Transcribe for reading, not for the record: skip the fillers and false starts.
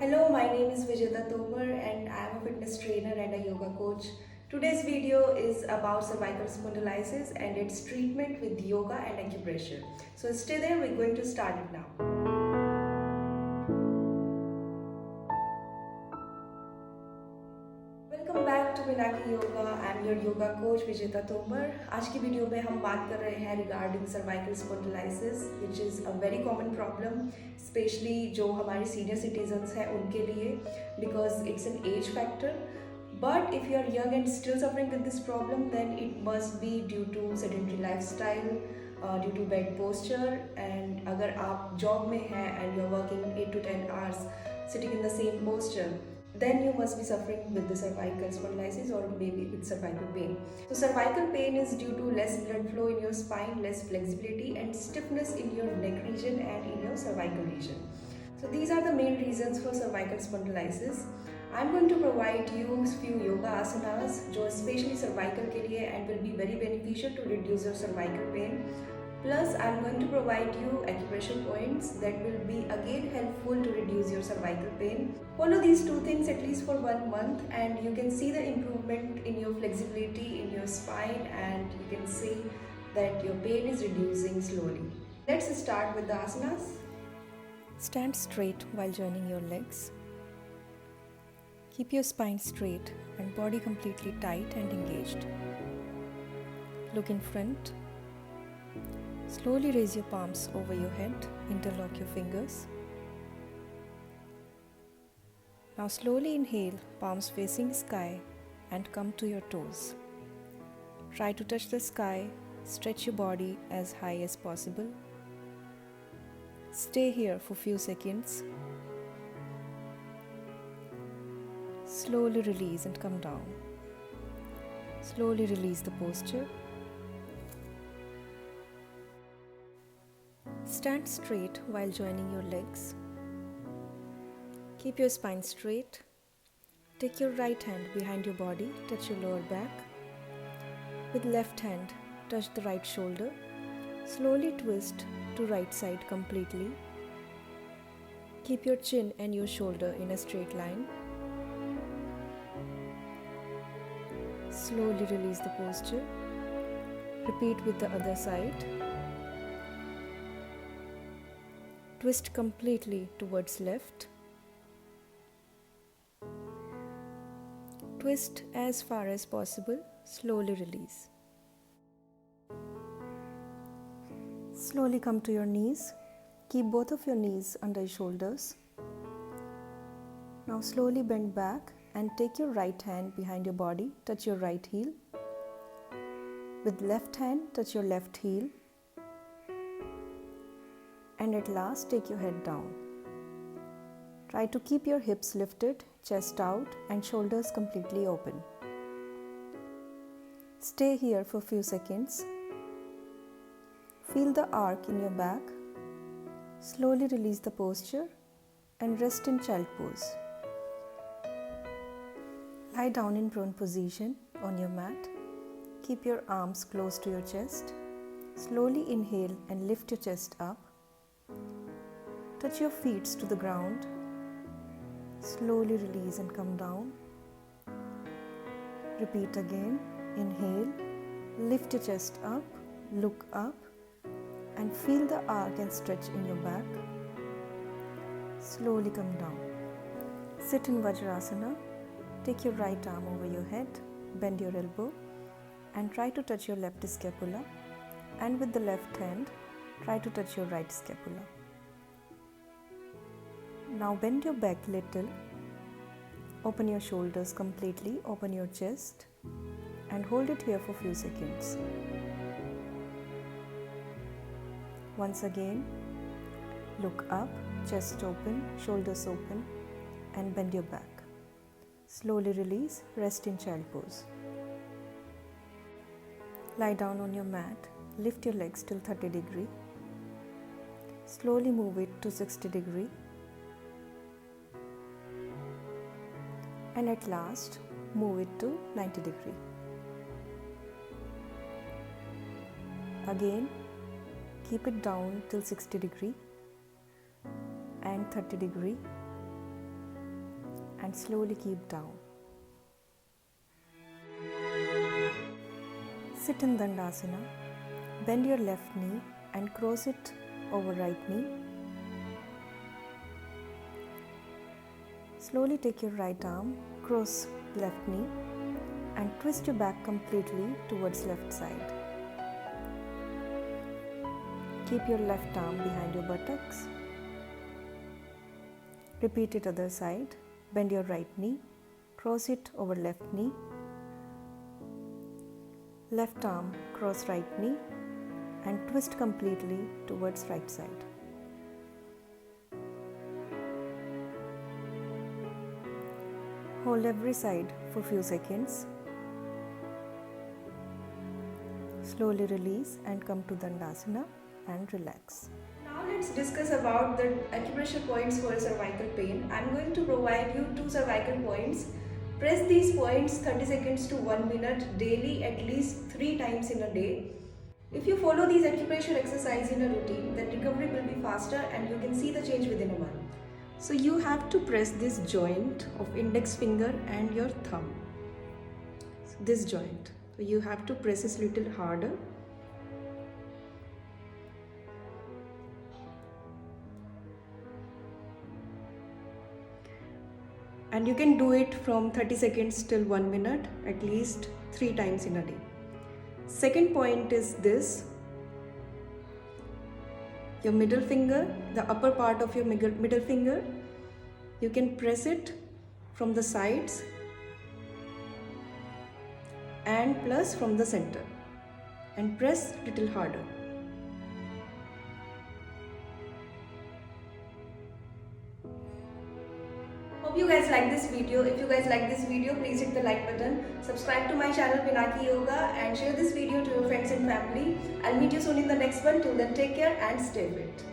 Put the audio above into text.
Hello, my name is Vijeta Tomar and I am a fitness trainer and a yoga coach. Today's video is about cervical spondylitis and its treatment with yoga and acupressure. So stay there, we're going to start it now. Welcome back to Pinaki yoga. I am your yoga coach Vijeta Tomar. आज की video में हम बात कर रहे हैं regarding cervical spondylosis which is a very common problem, especially जो हमारे सीनियर सिटीजन्स हैं उनके लिए, because it's an age factor. But if you are young and still suffering with this problem then it must be due to sedentary lifestyle, due to bad posture. And अगर आप job में हैं and you are working 8 to 10 hours sitting in the same posture, then you must be suffering with the cervical spondylitis or maybe with cervical pain. So cervical pain is due to less blood flow in your spine, less flexibility and stiffness in your neck region and in your cervical region. So these are the main reasons for cervical spondylitis. I'm going to provide you few yoga asanas जो especially cervical के लिए and will be very beneficial to reduce your cervical pain. Plus, I'm going to provide you acupressure points that will be again helpful to reduce your cervical pain. Follow these two things at least for 1 month and you can see the improvement in your flexibility in your spine and you can see that your pain is reducing slowly. Let's start with the asanas. Stand straight while joining your legs. Keep your spine straight and body completely tight and engaged. Look in front. Slowly raise your palms over your head, interlock your fingers. Now slowly inhale, palms facing sky and come to your toes. Try to touch the sky, stretch your body as high as possible. Stay here for few seconds. Slowly release and come down. Slowly release the posture. Stand straight while joining your legs. Keep your spine straight. Take your right hand behind your body, touch your lower back. With left hand, touch the right shoulder. Slowly twist to right side completely. Keep your chin and your shoulder in a straight line. Slowly release the posture. Repeat with the other side. Twist completely towards left. Twist as far as possible. Slowly release. Slowly come to your knees. Keep both of your knees under your shoulders. Now slowly bend back and take your right hand behind your body. Touch your right heel. With left hand, touch your left heel. And at last, take your head down. Try to keep your hips lifted, chest out and shoulders completely open. Stay here for a few seconds. Feel the arc in your back. Slowly release the posture and rest in child pose. Lie down in prone position on your mat. Keep your arms close to your chest. Slowly inhale and lift your chest up. Touch your feet to the ground. Slowly release and come down. Repeat again. Inhale, lift your chest up, look up and feel the arc and stretch in your back. Slowly come down. Sit in Vajrasana. Take your right arm over your head, bend your elbow and try to touch your left scapula, and with the left hand try to touch your right scapula. Now bend your back little, open your shoulders completely, open your chest and hold it here for few seconds. Once again, look up, chest open, shoulders open and bend your back. Slowly release, rest in child pose. Lie down on your mat, lift your legs till 30 degree. Slowly move it to 60 degree. And at last, move it to 90 degree. Again, keep it down till 60 degree and 30 degree and slowly keep down. Sit in Dandasana. Bend your left knee and cross it over right knee. Slowly take your right arm, cross left knee and twist your back completely towards left side. Keep your left arm behind your buttocks. Repeat it other side. Bend your right knee, cross it over left knee. Left arm cross right knee and twist completely towards right side. Hold every side for few seconds. Slowly release and come to Dandasana and relax. Now let's discuss about the acupressure points for cervical pain. I'm going to provide you 2 cervical points. Press these points 30 seconds to 1 minute daily, at least 3 times in a day. If you follow these acupressure exercises in a routine, then recovery will be faster and you can see the change within a month. So you have to press this joint of index finger and your thumb. This joint. So you have to press this little harder. And you can do it from 30 seconds till 1 minute, at least 3 times in a day. Second point is this. Your middle finger, the upper part of your middle finger, you can press it from the sides and plus from the center, and press little harder. Hope you guys like this video. If you guys like this video, please hit the like button, subscribe to my channel Pinaki Yoga and share this video to your friends and family. I'll meet you soon in the next one. Till then, take care and stay fit.